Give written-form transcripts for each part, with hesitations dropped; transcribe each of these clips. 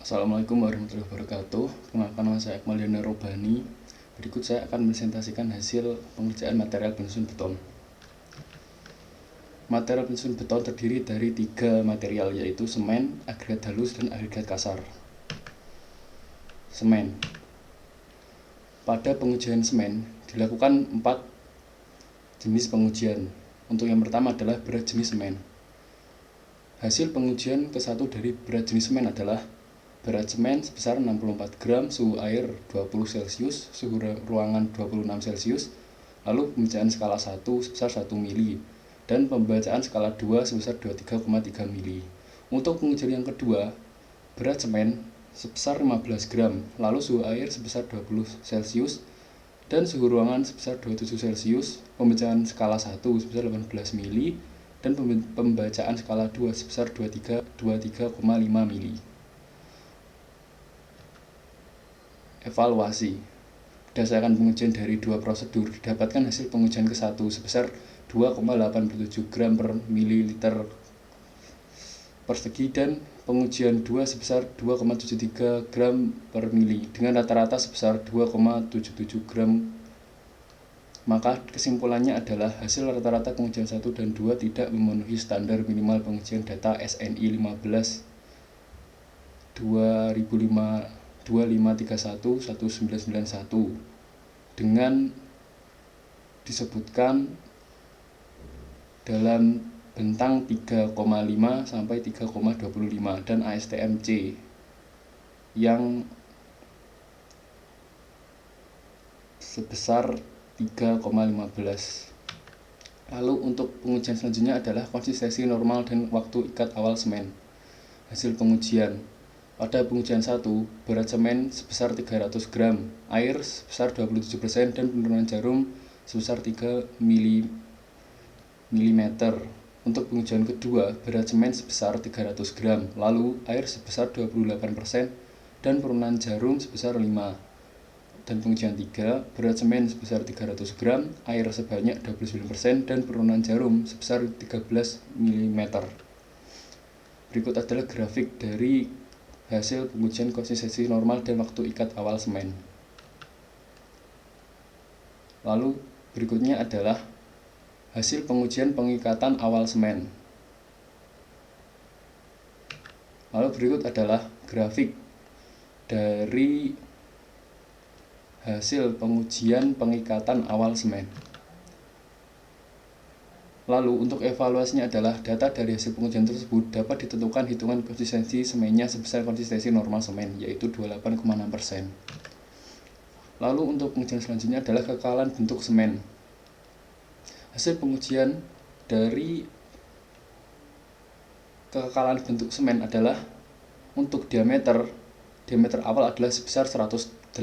Assalamualaikum warahmatullahi wabarakatuh. Kenalkan, nama saya Akmal Yana Robani. Berikut saya akan presentasikan hasil pengerjaan material penyusun beton. Material penyusun beton terdiri dari 3 material, yaitu semen, agregat halus, dan agregat kasar. Semen. Pada pengujian semen dilakukan 4 jenis pengujian. Untuk yang pertama adalah berat jenis semen. Hasil pengujian ke-1 dari berat jenis semen adalah berat semen sebesar 64 gram, suhu air 20 Celcius, suhu ruangan 26 Celcius, lalu pembacaan skala 1 sebesar 1 mili, dan pembacaan skala 2 sebesar 23,3 mili. Untuk pengujian yang kedua, berat semen sebesar 15 gram, lalu suhu air sebesar 20 Celcius, dan suhu ruangan sebesar 27 Celcius, pembacaan skala 1 sebesar 18 mili, dan pembacaan skala 2 sebesar 23,5 mili. Evaluasi. Berdasarkan pengujian dari 2 prosedur, didapatkan hasil pengujian ke-1 sebesar 2,87 gram per mililiter persegi dan pengujian 2 sebesar 2,73 gram per mili dengan rata-rata sebesar 2,77 gram. Maka kesimpulannya adalah hasil rata-rata pengujian 1 dan 2 tidak memenuhi standar minimal pengujian data SNI 15 2531-1991 dengan disebutkan dalam bentang 3,5 sampai 3,25 dan ASTM-C yang sebesar 3,15. Lalu untuk pengujian selanjutnya adalah konsistensi normal dan waktu ikat awal semen. Hasil pengujian. Pada pengujian 1, berat semen sebesar 300 gram, air sebesar 27% dan penurunan jarum sebesar 3 mm. Untuk pengujian kedua, berat semen sebesar 300 gram, lalu air sebesar 28% dan penurunan jarum sebesar 5. Dan pengujian 3, berat semen sebesar 300 gram, air sebanyak 29% dan penurunan jarum sebesar 13 mm. Berikut adalah grafik dari hasil pengujian konsistensi normal dan waktu ikat awal semen. Lalu berikutnya adalah hasil pengujian pengikatan awal semen. Lalu berikut adalah grafik dari hasil pengujian pengikatan awal semen. Lalu untuk evaluasinya adalah data dari hasil pengujian tersebut dapat ditentukan hitungan konsistensi semennya sebesar konsistensi normal semen, yaitu 28,6%. Lalu untuk pengujian selanjutnya adalah kekalahan bentuk semen. Hasil pengujian dari kekalahan bentuk semen adalah untuk diameter awal adalah sebesar 108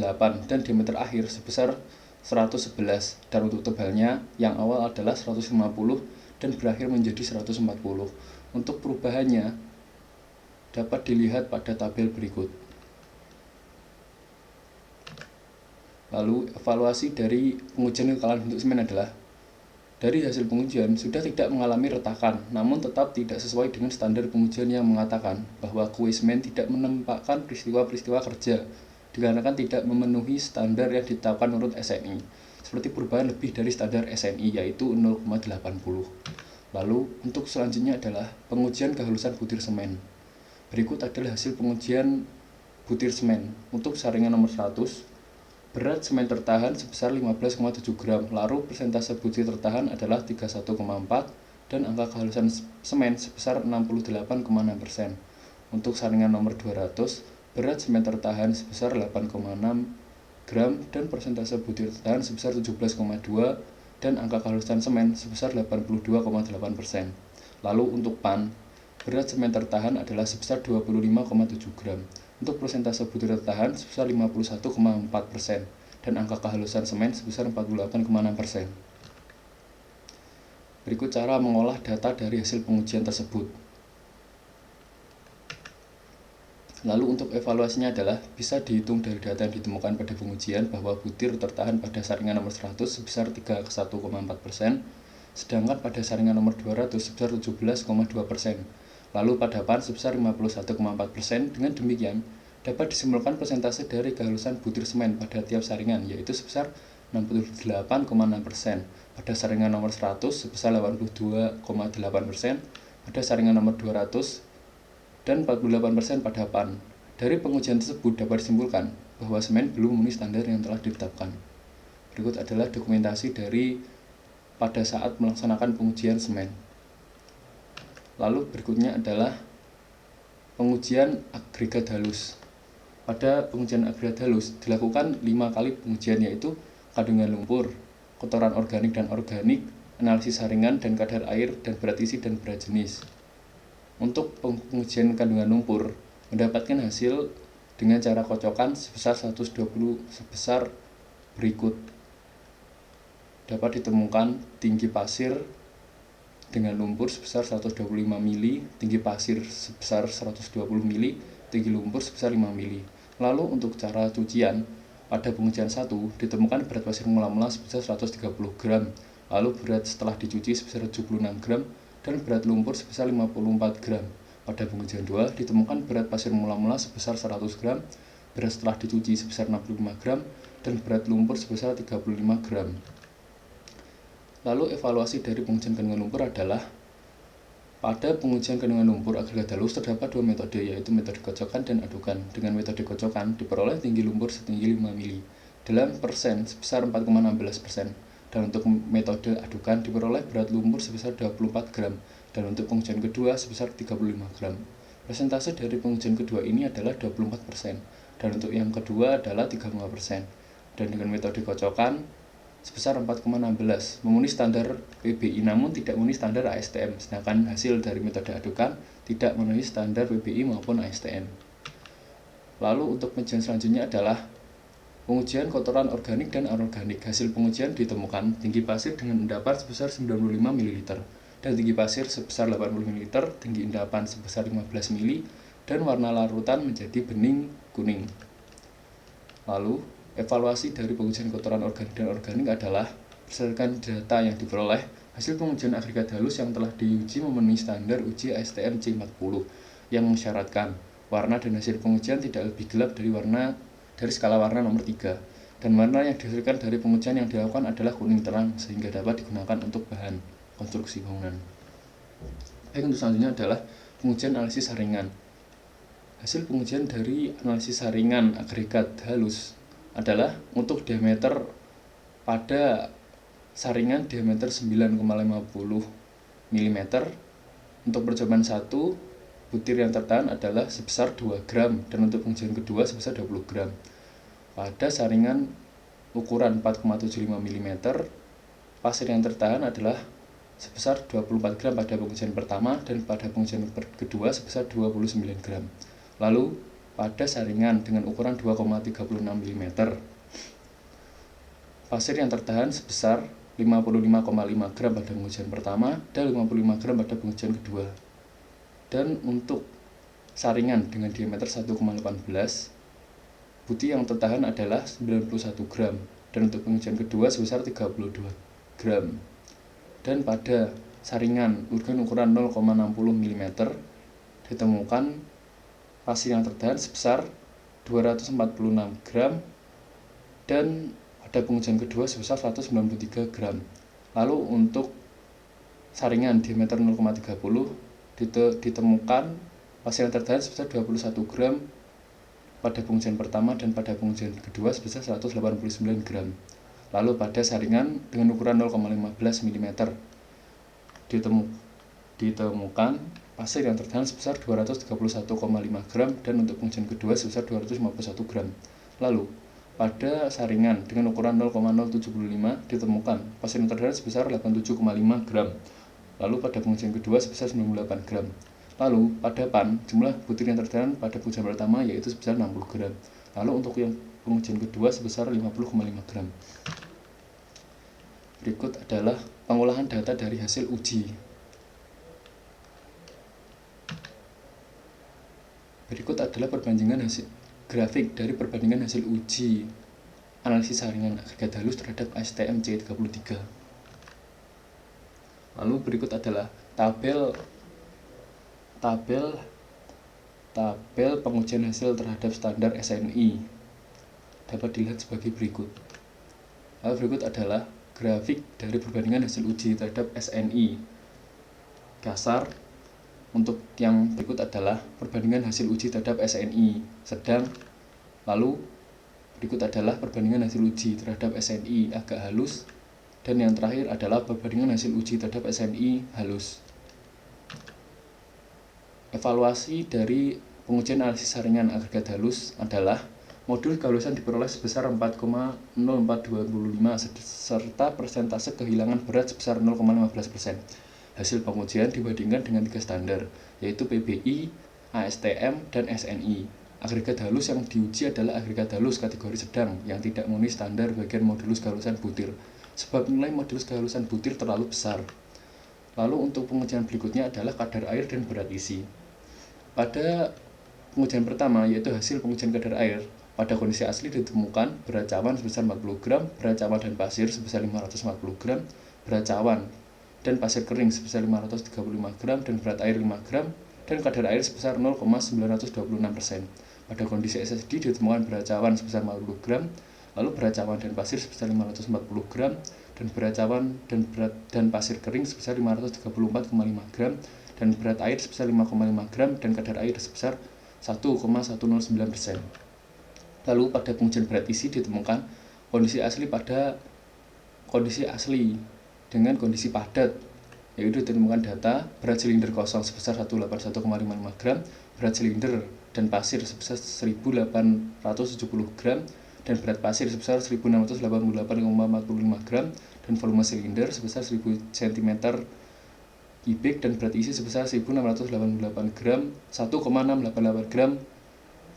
dan diameter akhir sebesar 111, dan untuk tebalnya yang awal adalah 150 dan berakhir menjadi 140. Untuk perubahannya dapat dilihat pada tabel berikut. Lalu evaluasi dari pengujian kekalahan bentuk semen adalah dari hasil pengujian sudah tidak mengalami retakan, namun tetap tidak sesuai dengan standar pengujian yang mengatakan bahwa kue semen tidak menampakkan peristiwa-peristiwa kerja dikarenakan tidak memenuhi standar yang ditetapkan menurut SNI, seperti perubahan lebih dari standar SNI yaitu 0,80. Lalu untuk selanjutnya adalah pengujian kehalusan butir semen. Berikut adalah hasil pengujian butir semen. Untuk saringan nomor 100, berat semen tertahan sebesar 15,7 gram, lalu persentase butir tertahan adalah 31,4 dan angka kehalusan semen sebesar 68,6%. Untuk saringan nomor 200, berat semen tertahan sebesar 8,6 gram dan persentase butir tertahan sebesar 17,2 dan angka kehalusan semen sebesar 82,8%. Lalu untuk PAN, berat semen tertahan adalah sebesar 25,7 gram. Untuk persentase butir tertahan sebesar 51,4% dan angka kehalusan semen sebesar 48,6%. Berikut cara mengolah data dari hasil pengujian tersebut. Lalu untuk evaluasinya adalah bisa dihitung dari data yang ditemukan pada pengujian bahwa butir tertahan pada saringan nomor 100 sebesar 31,4%, sedangkan pada saringan nomor 200 sebesar 17,2%, lalu pada PAN sebesar 51,4%. Dengan demikian, Dapat disimpulkan persentase dari kehalusan butir semen pada tiap saringan, yaitu sebesar 68,6%, pada saringan nomor 100 sebesar 82,8%, pada saringan nomor 200, dan 48% pada pan. Dari pengujian tersebut dapat disimpulkan bahwa semen belum memenuhi standar yang telah ditetapkan. Berikut adalah dokumentasi dari pada saat melaksanakan pengujian semen. Lalu berikutnya adalah pengujian agregat halus. Pada pengujian agregat halus dilakukan 5 kali pengujian, yaitu kandungan lumpur, kotoran organik dan organik, analisis saringan dan kadar air dan berat isi dan berat jenis. Untuk pengujian kandungan lumpur mendapatkan hasil dengan cara kocokan sebesar 120 sebesar berikut. Dapat ditemukan tinggi pasir dengan lumpur sebesar 125 mili, tinggi pasir sebesar 120 mili, tinggi lumpur sebesar 5 mili. Lalu untuk cara cucian, pada pengujian 1 ditemukan berat pasir mula-mula sebesar 130 gram, lalu berat setelah dicuci sebesar 76 gram, dan berat lumpur sebesar 54 gram. Pada pengujian 2 ditemukan berat pasir mula-mula sebesar 100 gram, berat setelah dicuci sebesar 65 gram, dan berat lumpur sebesar 35 gram. Lalu evaluasi dari pengujian kandungan lumpur adalah pada pengujian kandungan lumpur agregat halus terdapat 2 metode, yaitu metode kocokan dan adukan. Dengan metode kocokan diperoleh tinggi lumpur setinggi 5 mili dalam persen sebesar 4,16%, dan untuk metode adukan diperoleh berat lumpur sebesar 24 gram, dan untuk pengujian kedua sebesar 35 gram. Persentase dari pengujian kedua ini adalah 24%, dan untuk yang kedua adalah 35%. Dan dengan metode kocokan sebesar 4,16 memenuhi standar PBI namun tidak memenuhi standar ASTM, sedangkan hasil dari metode adukan tidak memenuhi standar PBI maupun ASTM. Lalu untuk pengujian selanjutnya adalah pengujian kotoran organik dan anorganik. Hasil pengujian ditemukan tinggi pasir dengan endapan sebesar 95 ml dan tinggi pasir sebesar 80 ml, tinggi endapan sebesar 15 ml, dan warna larutan menjadi bening kuning. Lalu evaluasi dari pengujian kotoran organik dan organik adalah berdasarkan data yang diperoleh, hasil pengujian agregat halus yang telah diuji memenuhi standar uji ASTM C40 yang mensyaratkan warna dan hasil pengujian tidak lebih gelap dari skala warna nomor 3, dan warna yang dihasilkan dari pengujian yang dilakukan adalah kuning terang sehingga dapat digunakan untuk bahan konstruksi bangunan. Baik, untuk selanjutnya adalah pengujian analisis saringan. Hasil pengujian dari analisis saringan agregat halus adalah untuk diameter pada saringan diameter 9,50 mm. Untuk percobaan 1, butir yang tertahan adalah sebesar 2 gram, dan untuk pengujian kedua sebesar 20 gram. Pada saringan ukuran 4,75 mm, pasir yang tertahan adalah sebesar 24 gram pada pengujian pertama, dan pada pengujian kedua sebesar 29 gram. Lalu pada saringan dengan ukuran 2,36 mm, pasir yang tertahan sebesar 55,5 gram pada pengujian pertama dan 55 gram pada pengujian kedua. Dan untuk saringan dengan diameter 1,18, butir yang tertahan adalah 91 gram, dan untuk pengujian kedua sebesar 32 gram. Dan pada saringan dengan ukuran 0,60 mm ditemukan pasir yang tertahan sebesar 246 gram, dan pada pengujian kedua sebesar 193 gram. Lalu untuk saringan diameter 0,30 ditemukan pasir yang tertahan sebesar 21 gram pada pengujian pertama, dan pada pengujian kedua sebesar 189 gram. Lalu pada saringan dengan ukuran 0,15 mm ditemukan pasir yang tertahan sebesar 231,5 gram, dan untuk pengujian kedua sebesar 251 gram. Lalu pada saringan dengan ukuran 0,075 ditemukan pasir yang tertahan sebesar 87,5 gram. Lalu pada pengujian kedua sebesar 98 gram. Lalu pada pan, jumlah butir yang tertahan pada pengujian pertama yaitu sebesar 60 gram. Lalu untuk yang pengujian kedua sebesar 50,5 gram. Berikut adalah pengolahan data dari hasil uji. Berikut adalah perbandingan hasil grafik dari perbandingan hasil uji analisis saringan agregat halus terhadap ASTM C33. Lalu berikut adalah tabel tabel pengujian hasil terhadap standar SNI dapat dilihat sebagai berikut. Hal berikut adalah grafik dari perbandingan hasil uji terhadap SNI. Kasar untuk yang berikut adalah perbandingan hasil uji terhadap SNI sedang, lalu berikut adalah perbandingan hasil uji terhadap SNI agak halus, dan yang terakhir adalah perbandingan hasil uji terhadap SNI halus. Evaluasi dari pengujian analisis saringan agregat halus adalah modul kehalusan diperoleh sebesar 4,0425 serta persentase kehilangan berat sebesar 0,15%. Hasil pengujian dibandingkan dengan 3 standar, yaitu PBI, ASTM, dan SNI. Agregat halus yang diuji adalah agregat halus kategori sedang yang tidak memenuhi standar bagian modulus kehalusan butir, sebab nilai modulus kehalusan butir terlalu besar. Lalu untuk pengujian berikutnya adalah kadar air dan berat isi. Pada pengujian pertama, yaitu hasil pengujian kadar air, pada kondisi asli ditemukan berat cawan sebesar 40 gram, berat cawan dan pasir sebesar 540 gram, berat cawan dan pasir kering sebesar 535 gram, dan berat air 5 gram, dan kadar air sebesar 0,926%. Pada kondisi SSD ditemukan berat cawan sebesar 40 gram, lalu berat cawan dan pasir sebesar 540 gram, dan berat cawan dan pasir kering sebesar 534,5 gram, dan berat air sebesar 5,5 gram, dan kadar air sebesar 1,109%. Lalu pada pengujian berat isi ditemukan kondisi asli dengan kondisi padat, yaitu ditemukan data berat silinder kosong sebesar 181,55 gram, berat silinder dan pasir sebesar 1870 gram, dan berat pasir sebesar 1688,45 gram, dan volume silinder sebesar 1000 cm kubik, dan berat isi sebesar 1688 gram, 1,688 gram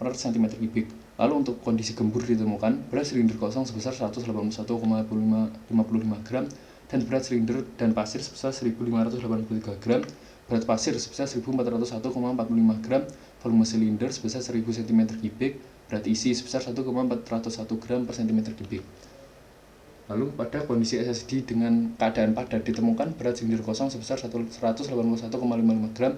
per cm kubik. Lalu untuk kondisi gembur ditemukan berat silinder kosong sebesar 181,55 gram, dan berat silinder dan pasir sebesar 1583 gram, berat pasir sebesar 1401,45 gram, volume silinder sebesar 1000 cm kubik, berat isi sebesar 1,401 gram per cm kubik. Lalu pada kondisi SSD dengan keadaan padat ditemukan berat silinder kosong sebesar 181,55 gram,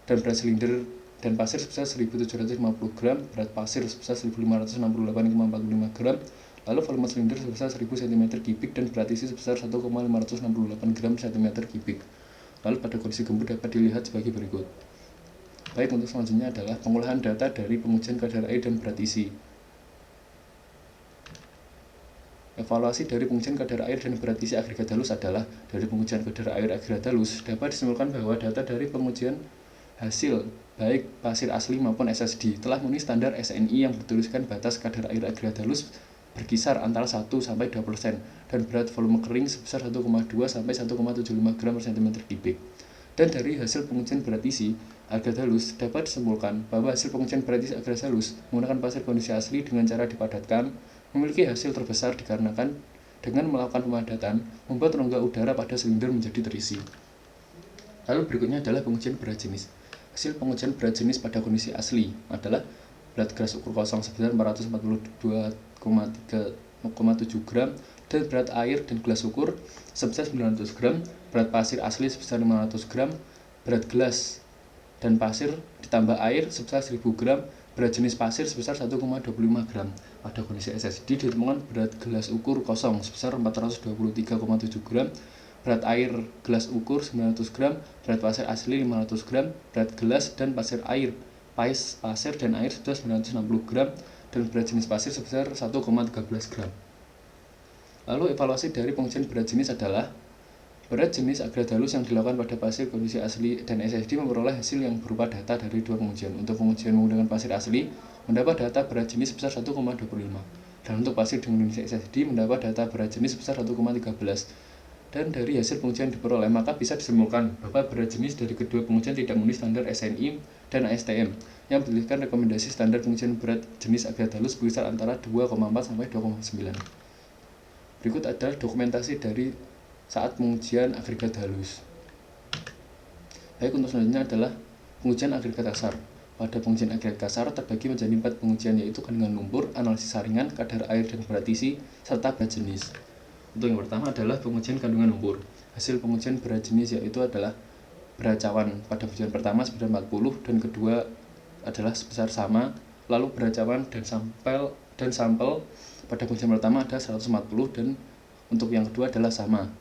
dan berat silinder dan pasir sebesar 1750 gram, berat pasir sebesar 1568,45 gram, lalu volume silinder sebesar 1000 cm kubik, dan berat isi sebesar 1,568 gram per cm kubik. Lalu pada kondisi gembur dapat dilihat sebagai berikut. Baik, untuk selanjutnya adalah pengolahan data dari pengujian kadar air dan berat isi. Evaluasi dari pengujian kadar air dan berat isi agregat halus adalah dari pengujian kadar air agregat halus dapat disimpulkan bahwa data dari pengujian hasil baik pasir asli maupun SSD telah memenuhi standar SNI yang bertuliskan batas kadar air agregat halus berkisar antara 1 sampai 2% dan berat volume kering sebesar 1,2 sampai 1,75 gram per cm kubik. Dan dari hasil pengujian berat isi agregat halus dapat disimpulkan bahwa hasil pengujian berat isi agregat halus menggunakan pasir kondisi asli dengan cara dipadatkan memiliki hasil terbesar dikarenakan dengan melakukan pemadatan membuat rongga udara pada silinder menjadi terisi. Lalu berikutnya adalah pengujian berat jenis. Hasil pengujian berat jenis pada kondisi asli adalah berat gelas ukur kosong sebesar 442,7 gram, dan berat air dan gelas ukur sebesar 900 gram, berat pasir asli sebesar 500 gram, berat gelas dan pasir ditambah air sebesar 1000 gram, berat jenis pasir sebesar 1,25 gram. Pada kondisi SSD ditemukan berat gelas ukur kosong sebesar 423,7 gram, berat air gelas ukur 900 gram, berat pasir asli 500 gram, berat gelas dan pasir dan air sebesar 960 gram, dan berat jenis pasir sebesar 1,13 gram. Lalu evaluasi dari pengujian berat jenis adalah berat jenis agregat halus yang dilakukan pada pasir kondisi asli dan SSD memperoleh hasil yang berupa data dari dua pengujian. Untuk pengujian menggunakan pasir asli mendapat data berat jenis sebesar 1,25, dan untuk pasir dengan kondisi SSD mendapat data berat jenis sebesar 1,13. Dan dari hasil pengujian diperoleh maka bisa disimpulkan bahwa berat jenis dari kedua pengujian tidak memenuhi standar SNI dan ASTM yang berdasarkan rekomendasi standar pengujian berat jenis agregat halus berkisar antara 2,4 sampai 2,9. Berikut adalah dokumentasi dari saat pengujian agregat halus. Baik, untuk selanjutnya adalah pengujian agregat kasar. Pada pengujian agregat kasar terbagi menjadi 4 pengujian, yaitu kandungan lumpur, analisis saringan, kadar air dan berat isi, serta berat jenis. Untuk yang pertama adalah pengujian kandungan lumpur. Hasil pengujian berat jenis yaitu adalah berat cawan pada pengujian pertama sebesar 40, dan kedua adalah sebesar sama, lalu berat cawan dan sampel pada pengujian pertama ada 140 dan untuk yang kedua adalah sama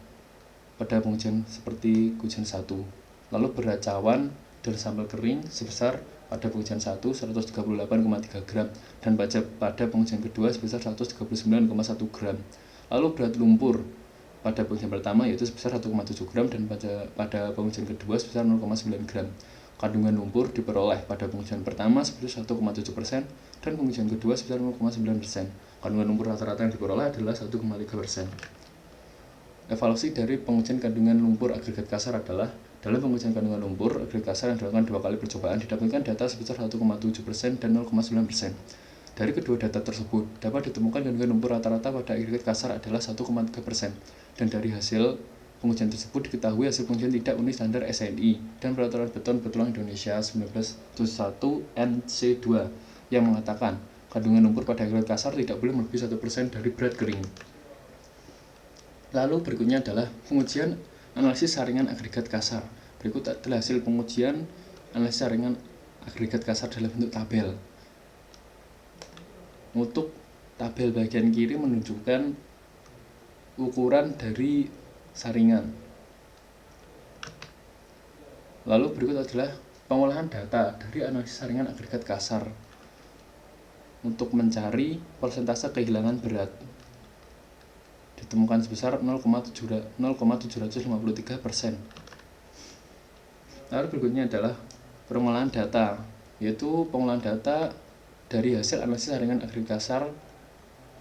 pada pengujian seperti ujian 1. Lalu berat cawan dan sampel kering sebesar pada pengujian 1 138,3 gram dan pada pengujian kedua sebesar 139,1 gram. Lalu berat lumpur pada pengujian pertama yaitu sebesar 1,7 gram dan pada pengujian kedua sebesar 0,9 gram. Kandungan lumpur diperoleh pada pengujian pertama sebesar 1,7% dan pengujian kedua sebesar 0,9%. Kandungan lumpur rata-rata yang diperoleh adalah 1,3%. Evaluasi dari pengujian kandungan lumpur agregat kasar adalah dalam pengujian kandungan lumpur agregat kasar yang dilakukan 2 kali percobaan didapatkan data sebesar 1,7% dan 0,9%. Dari kedua data tersebut dapat ditemukan kandungan lumpur rata-rata pada agregat kasar adalah 1,3% dan dari hasil pengujian tersebut diketahui hasil pengujian tidak memenuhi standar SNI dan Peraturan Beton Betulan Indonesia 1971 NC2 yang mengatakan kandungan lumpur pada agregat kasar tidak boleh melebihi 1% dari berat kering. Lalu berikutnya adalah pengujian analisis saringan agregat kasar. Berikut adalah hasil pengujian analisis saringan agregat kasar dalam bentuk tabel. Untuk tabel bagian kiri menunjukkan ukuran dari saringan. Lalu berikut adalah pengolahan data dari analisis saringan agregat kasar untuk mencari persentase kehilangan berat. Ditemukan sebesar 0,753%. Lalu berikutnya adalah pengolahan data, yaitu pengolahan data dari hasil analisis saringan agregat kasar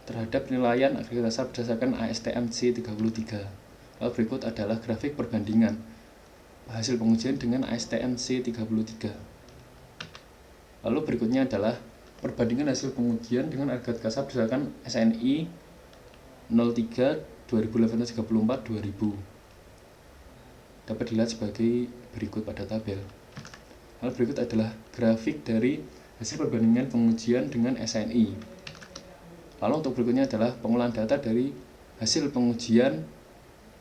terhadap penilaian agregat kasar berdasarkan ASTM C33. Lalu berikut adalah grafik perbandingan hasil pengujian dengan ASTM C33. Lalu berikutnya adalah perbandingan hasil pengujian dengan agregat kasar berdasarkan SNI 03 2018 34 2000 dapat dilihat sebagai berikut pada tabel. Lalu berikut adalah grafik dari hasil perbandingan pengujian dengan SNI. Lalu untuk berikutnya adalah pengolahan data dari hasil pengujian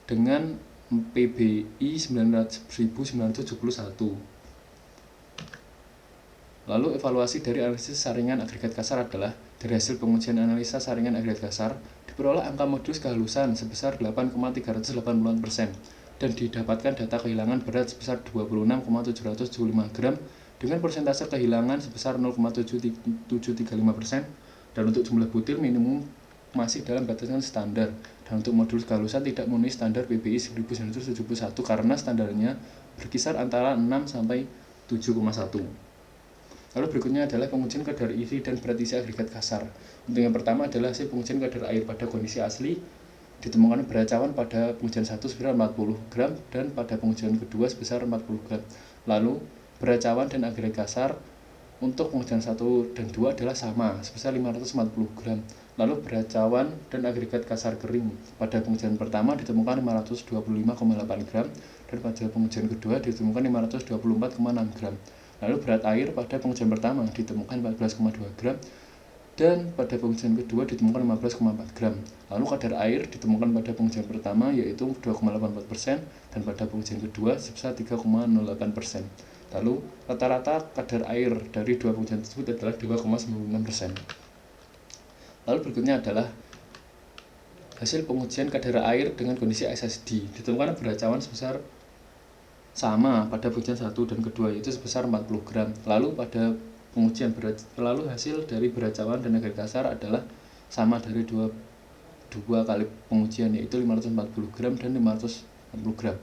dengan PBI 1971. Lalu evaluasi dari analisis saringan agregat kasar adalah dari hasil pengujian analisa saringan agregat kasar diperoleh angka modulus kehalusan sebesar 8,384% dan didapatkan data kehilangan berat sebesar 26,775 gram dengan persentase kehilangan sebesar 0,735% dan untuk jumlah butir minimum masih dalam batasan standar dan untuk modulus kehalusan tidak memenuhi standar PBI 1971 karena standarnya berkisar antara 6 sampai 7,1. Lalu berikutnya adalah pengujian kadar isi dan berat isi agregat kasar. Untuk yang pertama adalah hasil pengujian kadar air pada kondisi asli. Ditemukan berat cawan pada pengujian 1 sebesar 40 gram dan pada pengujian kedua sebesar 40 gram. Lalu berat cawan dan agregat kasar untuk pengujian 1 dan 2 adalah sama sebesar 540 gram. Lalu berat cawan dan agregat kasar kering pada pengujian pertama ditemukan 525,8 gram dan pada pengujian kedua ditemukan 524,6 gram. Lalu berat air pada pengujian pertama ditemukan 14,2 gram dan pada pengujian kedua ditemukan 15,4 gram. Lalu kadar air ditemukan pada pengujian pertama yaitu 2,84% dan pada pengujian kedua sebesar 3,08%. Lalu rata-rata kadar air dari dua pengujian tersebut adalah 2,96%. Lalu berikutnya adalah hasil pengujian kadar air dengan kondisi SSD. Ditemukan berat cawan sebesar sama pada pengujian 1 dan kedua yaitu sebesar 40 gram. Lalu pada pengujian hasil dari berat cawan dan agregat kasar adalah sama dari dua kali pengujian yaitu 540 gram dan 540 gram.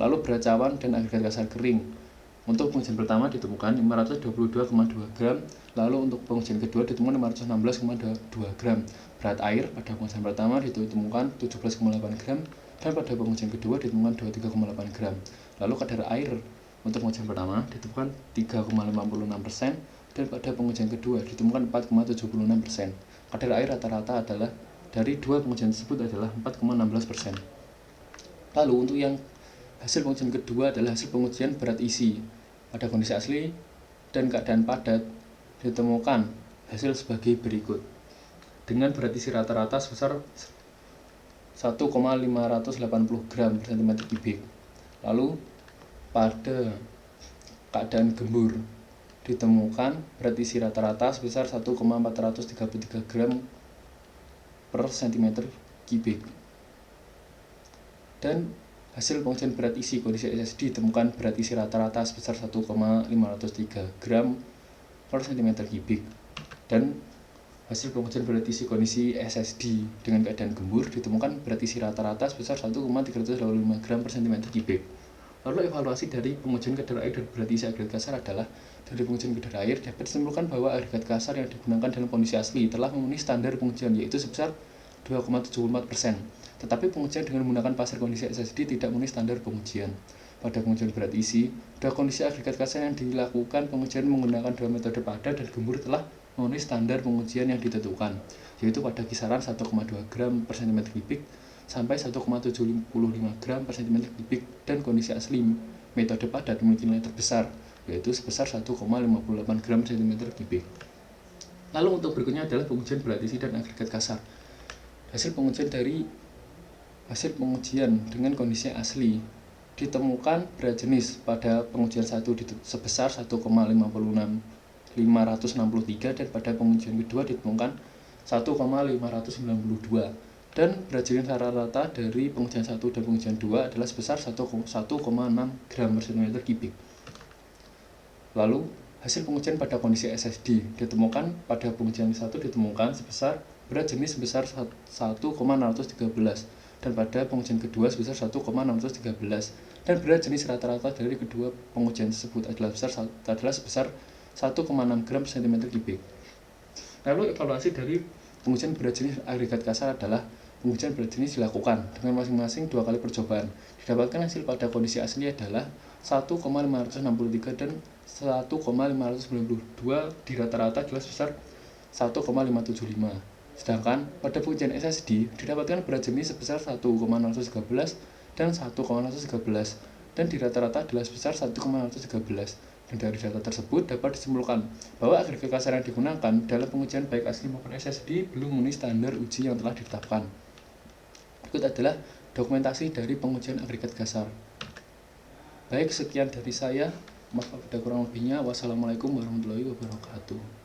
Lalu berat cawan dan agregat kasar kering untuk pengujian pertama ditemukan 522,2 gram, lalu untuk pengujian kedua ditemukan 516,2 gram. Berat air pada pengujian pertama ditemukan 17,8 gram dan pada pengujian kedua ditemukan 23,8 gram. Lalu kadar air untuk pengujian pertama ditemukan 3,56% dan pada pengujian kedua ditemukan 4,76%. Kadar air rata-rata adalah dari dua pengujian tersebut adalah 4,16%. Lalu untuk yang hasil pengujian kedua adalah hasil pengujian berat isi pada kondisi asli dan keadaan padat ditemukan hasil sebagai berikut. Dengan berat isi rata-rata sebesar 1,580 gram per cm kubik. Lalu pada keadaan gembur ditemukan berat isi rata-rata sebesar 1,433 gram per cm kubik. Dan hasil pengujian berat isi kondisi SSD ditemukan berat isi rata-rata sebesar 1,503 gram per cm kubik. Dan hasil pengujian berat isi kondisi SSD dengan keadaan gembur ditemukan berat isi rata-rata sebesar 1,385 gram per cm kubik. Lalu evaluasi dari pengujian kadar air dan berat isi agregat kasar adalah, dari pengujian kadar air dapat disimpulkan bahwa agregat kasar yang digunakan dalam kondisi asli telah memenuhi standar pengujian, yaitu sebesar 2,74%. Tetapi pengujian dengan menggunakan pasir kondisi SSD tidak memenuhi standar pengujian. Pada pengujian berat isi, dua kondisi agregat kasar yang dilakukan pengujian menggunakan dua metode padat dan gembur telah memenuhi standar pengujian yang ditentukan, yaitu pada kisaran 1,2 gram per cm kubik sampai 1,75 gram per cm kubik, dan kondisi asli metode padat memiliki nilai terbesar, yaitu sebesar 1,58 gram per cm kubik. Lalu untuk berikutnya adalah pengujian berat isi dan agregat kasar. Hasil pengujian dengan kondisi asli ditemukan berat jenis pada pengujian 1 sebesar 1,563 dan pada pengujian kedua ditemukan 1,592. Dan berat jenis rata-rata dari pengujian 1 dan pengujian 2 adalah sebesar 1,6 gram per cm kubik. Lalu hasil pengujian pada kondisi SSD ditemukan pada pengujian 1 ditemukan berat jenis sebesar 1,613 dan pada pengujian kedua sebesar 1,613, dan berat jenis rata-rata dari kedua pengujian tersebut adalah sebesar 1,6 gram per cm kubik. Lalu evaluasi dari pengujian berat jenis agregat kasar adalah, pengujian berat jenis dilakukan dengan masing-masing 2 kali percobaan. Didapatkan hasil pada kondisi asli adalah 1,563 dan 1,592 di rata-rata adalah sebesar 1,575. Sedangkan pada pengujian SSD didapatkan berat jenis sebesar 1,613 dan 1,613 dan di rata-rata adalah sebesar 1,613. Dan dari data tersebut dapat disimpulkan bahwa agregat kasar yang digunakan dalam pengujian baik asli maupun SSD belum memenuhi standar uji yang telah ditetapkan. Berikut adalah dokumentasi dari pengujian agregat kasar. Baik, sekian dari saya. Maaf ada kurang lebihnya. Wassalamualaikum warahmatullahi wabarakatuh.